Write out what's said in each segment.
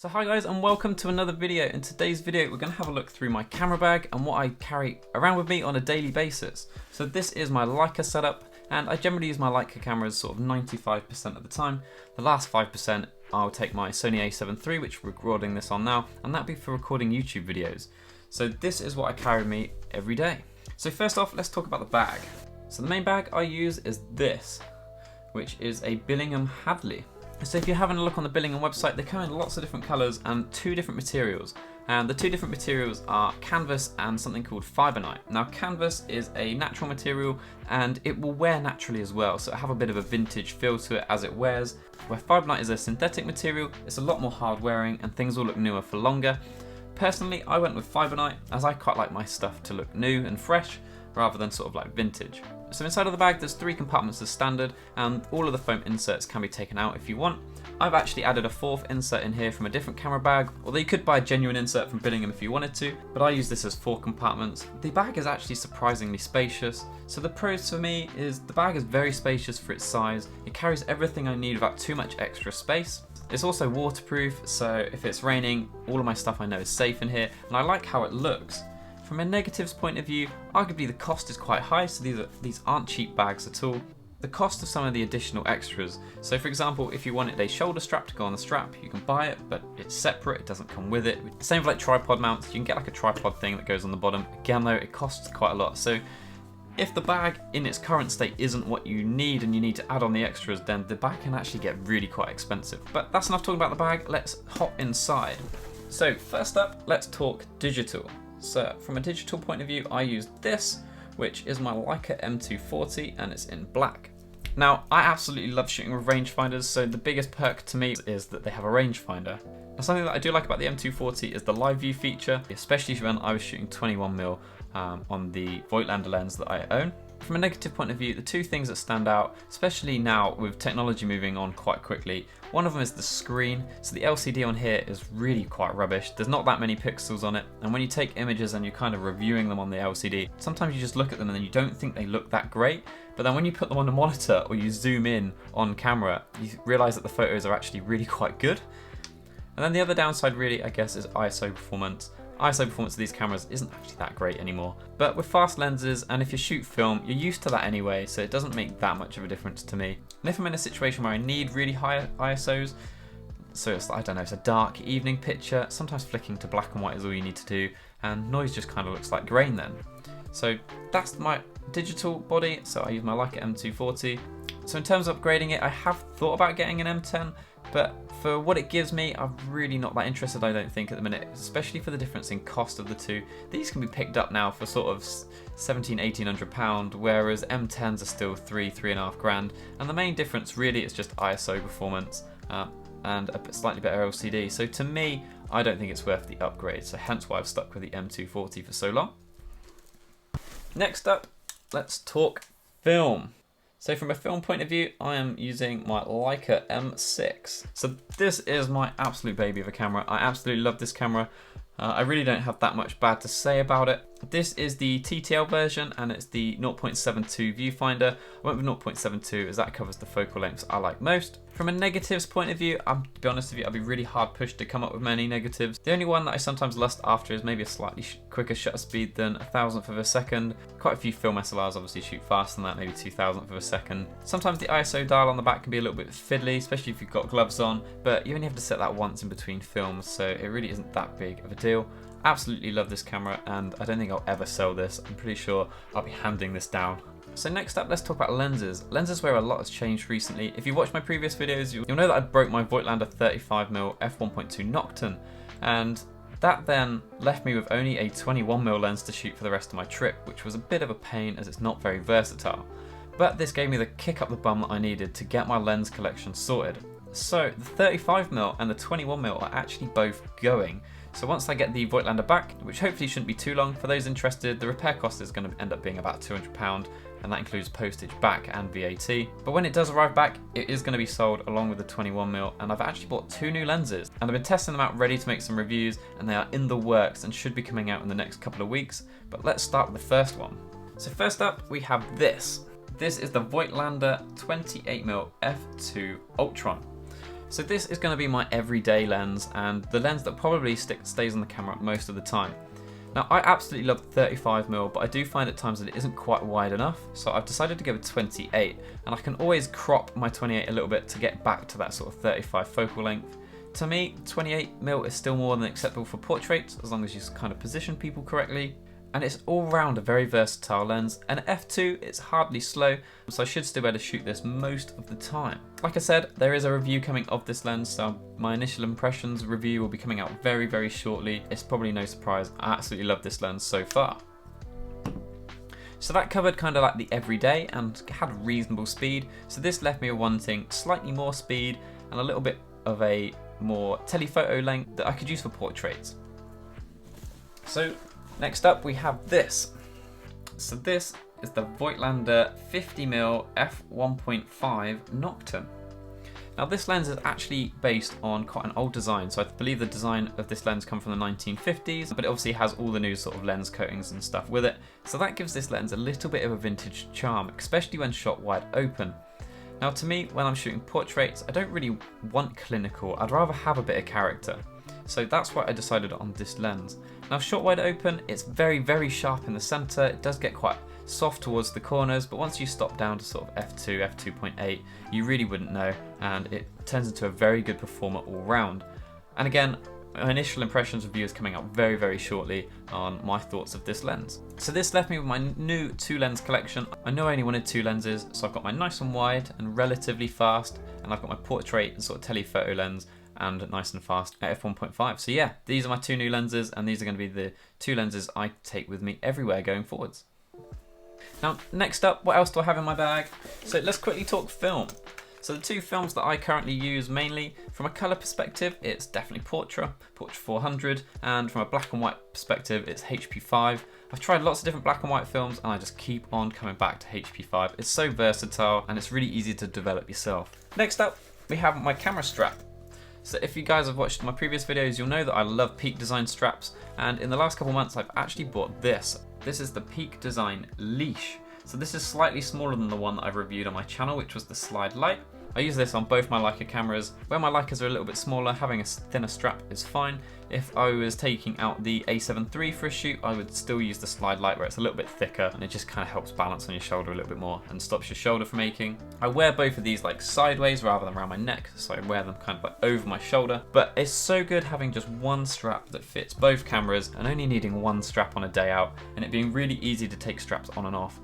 So hi guys and welcome to another video. In today's video we're going to have a look through my camera bag and what I carry around with me on a daily basis. So this is my Leica setup and I generally use my Leica cameras sort of 95% of the time. The last 5% I'll take my Sony a7 III, which we're recording this on now, and that'd be for recording YouTube videos. So this is what I carry with me every day. So first off, let's talk about the bag. So the main bag I use is this, which is a Billingham Hadley. So if you're having a look on the Billingham website, they come in lots of different colours and two different materials. And the two different materials are canvas and something called Fibonite. Now canvas is a natural material and it will wear naturally as well, so it'll have a bit of a vintage feel to it as it wears. Where Fibonite is a synthetic material, it's a lot more hard wearing and things will look newer for longer. Personally, I went with Fibonite as I quite like my stuff to look new and fresh rather than sort of like vintage. So inside of the bag there's 3 compartments as standard and all of the foam inserts can be taken out if you want. I've actually added a 4th insert in here from a different camera bag, although you could buy a genuine insert from Billingham if you wanted to, but I use this as 4 compartments. The bag is actually surprisingly spacious, so the pros for me is the bag is very spacious for its size, it carries everything I need without too much extra space. It's also waterproof, so if it's raining, all of my stuff I know is safe in here, and I like how it looks. From a negatives point of view, arguably the cost is quite high, so these aren't cheap bags at all. The cost of some of the additional extras, so for example, if you wanted a shoulder strap to go on the strap, you can buy it, but it's separate, it doesn't come with it. Same with like tripod mounts, you can get like a tripod thing that goes on the bottom. Again though, it costs quite a lot, so if the bag in its current state isn't what you need and you need to add on the extras, then the bag can actually get really quite expensive. But that's enough talking about the bag, let's hop inside. So first up, let's talk digital. So from a digital point of view, I use this, which is my Leica M240 and it's in black. Now, I absolutely love shooting with rangefinders, so the biggest perk to me is that they have a rangefinder. Now, something that I do like about the M240 is the live view feature, especially when I was shooting 21mm on the Voigtlander lens that I own. From a negative point of view, the 2 things that stand out, especially now with technology moving on quite quickly, one of them is the screen. So the LCD on here is really quite rubbish. There's not that many pixels on it, and when you take images and you're kind of reviewing them on the LCD, sometimes you just look at them and then you don't think they look that great, but then when you put them on the monitor or you zoom in on camera, you realise that the photos are actually really quite good. And then the other downside really, I guess, is ISO performance. ISO performance of these cameras isn't actually that great anymore. But with fast lenses, and if you shoot film, you're used to that anyway, so it doesn't make that much of a difference to me. And if I'm in a situation where I need really high ISOs, so it's, I don't know, it's a dark evening picture, sometimes flicking to black and white is all you need to do, and noise just kind of looks like grain then. So that's my digital body, so I use my Leica M240. So in terms of upgrading it, I have thought about getting an M10, but for what it gives me, I'm really not that interested, I don't think, at the minute, especially for the difference in cost of the two. These can be picked up now for sort of £1,700–1,800, whereas M10s are still £3–3.5 grand, and the main difference really is just ISO performance and a slightly better LCD. So to me, I don't think it's worth the upgrade, so hence why I've stuck with the M240 for so long. Next up, let's talk film. So from a film point of view, I am using my Leica M6. So this is my absolute baby of a camera. I absolutely love this camera. I really don't have that much bad to say about it. This is the TTL version and it's the 0.72 viewfinder. I went with 0.72 as that covers the focal lengths I like most. From a negatives point of view, to be honest with you, I'd be really hard pushed to come up with many negatives. The only one that I sometimes lust after is maybe a slightly quicker shutter speed than 1,000th of a second. Quite a few film SLRs obviously shoot faster than that, maybe 2,000th of a second. Sometimes the ISO dial on the back can be a little bit fiddly, especially if you've got gloves on, but you only have to set that once in between films, so it really isn't that big of a deal. Absolutely love this camera and I don't think I'll ever sell this. I'm pretty sure I'll be handing this down. So next up, let's talk about lenses. Lenses where a lot has changed recently. If you watched my previous videos, you'll know that I broke my Voigtlander 35mm f1.2 Nocturne, and that then left me with only a 21mm lens to shoot for the rest of my trip, which was a bit of a pain as it's not very versatile. But this gave me the kick up the bum that I needed to get my lens collection sorted. So the 35mm and the 21mm are actually both going. So once I get the Voigtlander back, which hopefully shouldn't be too long, for those interested, the repair cost is going to end up being about £200, and that includes postage back and VAT. But when it does arrive back, it is going to be sold along with the 21mm, and I've actually bought 2 new lenses, and I've been testing them out ready to make some reviews, and they are in the works and should be coming out in the next couple of weeks. But let's start with the first one. So first up, we have this. This is the Voigtlander 28mm f2 Ultron. So this is going to be my everyday lens and the lens that probably stays on the camera most of the time. Now I absolutely love the 35mm, but I do find at times that it isn't quite wide enough, so I've decided to go with 28, and I can always crop my 28 a little bit to get back to that sort of 35 focal length. To me, 28mm is still more than acceptable for portraits, as long as you kind of position people correctly. And it's all round a very versatile lens, and at f2 it's hardly slow, so I should still be able to shoot this most of the time. Like I said, there is a review coming of this lens, so my initial impressions review will be coming out very, very shortly. It's probably no surprise, I absolutely love this lens so far. So that covered kind of like the everyday and had reasonable speed, so this left me wanting slightly more speed and a little bit of a more telephoto length that I could use for portraits. So next up we have this. So this is the Voigtlander 50mm f1.5 Nocturne. Now this lens is actually based on quite an old design, so I believe the design of this lens comes from the 1950s, but it obviously has all the new sort of lens coatings and stuff with it, so that gives this lens a little bit of a vintage charm, especially when shot wide open. Now to me, when I'm shooting portraits, I don't really want clinical, I'd rather have a bit of character. So that's why I decided on this lens. Now shot wide open, it's very, very sharp in the center. It does get quite soft towards the corners, but once you stop down to sort of f2, f2.8, you really wouldn't know, and it turns into a very good performer all round. And again, my initial impressions review is coming out very, very shortly on my thoughts of this lens. So this left me with my new 2-lens collection. I know I only wanted 2 lenses, so I've got my nice and wide and relatively fast, and I've got my portrait and sort of telephoto lens and nice and fast at f1.5. So yeah, these are my 2 new lenses, and these are going to be the 2 lenses I take with me everywhere going forwards. Now next up, what else do I have in my bag? So let's quickly talk film. So the 2 films that I currently use mainly, from a colour perspective, it's definitely Portra 400, and from a black and white perspective, it's HP5. I've tried lots of different black and white films, and I just keep on coming back to HP5. It's so versatile, and it's really easy to develop yourself. Next up, we have my camera strap. So if you guys have watched my previous videos, you'll know that I love Peak Design straps, and in the last couple months, I've actually bought this. This is the Peak Design Leash. So this is slightly smaller than the one that I've reviewed on my channel, which was the Slide Light. I use this on both my Leica cameras. Where my Leicas are a little bit smaller, having a thinner strap is fine. If I was taking out the A7 III for a shoot, I would still use the Slide Light where it's a little bit thicker and it just kind of helps balance on your shoulder a little bit more and stops your shoulder from aching. I wear both of these like sideways rather than around my neck, so I wear them kind of like over my shoulder. But it's so good having just one strap that fits both cameras and only needing one strap on a day out, and it being really easy to take straps on and off.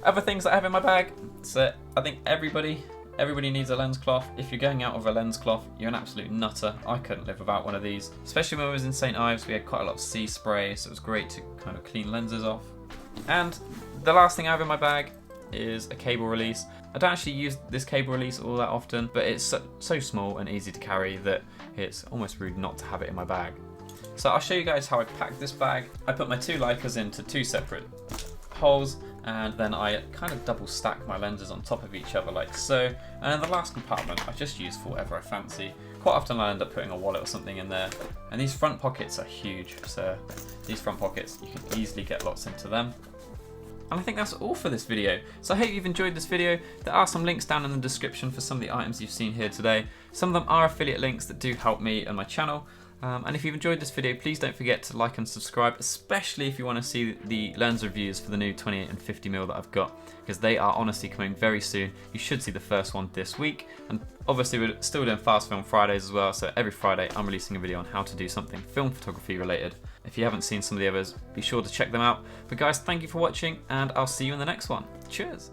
Other things that I have in my bag, so I think everybody needs a lens cloth. If you're going out with a lens cloth, you're an absolute nutter. I couldn't live without one of these. Especially when I was in St. Ives, we had quite a lot of sea spray, so it was great to kind of clean lenses off. And the last thing I have in my bag is a cable release. I don't actually use this cable release all that often, but it's so small and easy to carry that it's almost rude not to have it in my bag. So I'll show you guys how I packed this bag. I put my 2 Leicas into 2 separate holes, and then I kind of double stack my lenses on top of each other like so, and in the last compartment I just use for whatever I fancy. Quite often I end up putting a wallet or something in there, and these front pockets are huge, so these front pockets, you can easily get lots into them. And I think that's all for this video. So I hope you've enjoyed this video. There are some links down in the description for some of the items you've seen here today. Some of them are affiliate links that do help me and my channel. And if you've enjoyed this video, please don't forget to like and subscribe, especially if you want to see the lens reviews for the new 28 and 50mm that I've got, because they are honestly coming very soon. You should see the first one this week, and obviously we're still doing Fast Film Fridays as well, so every Friday I'm releasing a video on how to do something film photography related. If you haven't seen some of the others, be sure to check them out. But guys, thank you for watching, and I'll see you in the next one. Cheers!